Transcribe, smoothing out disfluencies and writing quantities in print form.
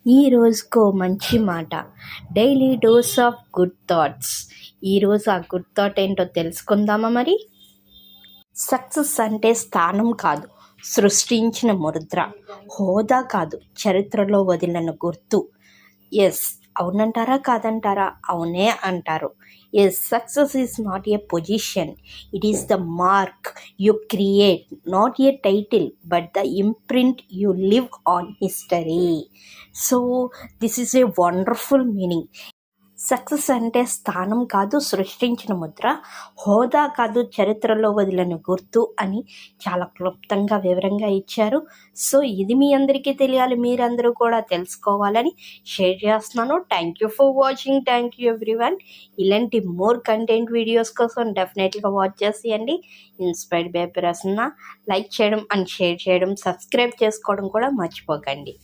ఈ రోజుకో మంచి మాట, daily dose of good thoughts. ఈరోజు ఆ గుడ్ థాట్ ఏంటో తెలుసుకుందామా మరి? సక్సెస్ అంటే స్థానం కాదు, సృష్టించిన ముద్ర. హోదా కాదు, చరిత్రలో వదిలిన గుర్తు. ఎస్, అవునంటారా కాదంటారా? అవునే అంటారు. Yes, success is not a position, it is the mark you create, not a title but the imprint you live on history. So this is a wonderful meaning. Success అంటే స్థానం కాదు, సృష్టించిన ముద్ర. హోదా కాదు, చరిత్రలో వదిలిన గుర్తు అని చాలా క్లుప్తంగా వివరంగా ఇచ్చారు. సో ఇది మీ అందరికీ తెలియాలి, మీరందరూ కూడా తెలుసుకోవాలని షేర్ చేస్తున్నాను. Thank you for watching. Thank you everyone. ఇలాంటి మోర్ కంటెంట్ వీడియోస్ కోసం డెఫినెట్గా వాచ్ చేసేయండి. Inspired by Prasanna. లైక్ చేయడం అండ్ షేర్ చేయడం, సబ్స్క్రైబ్ చేసుకోవడం కూడా మర్చిపోకండి.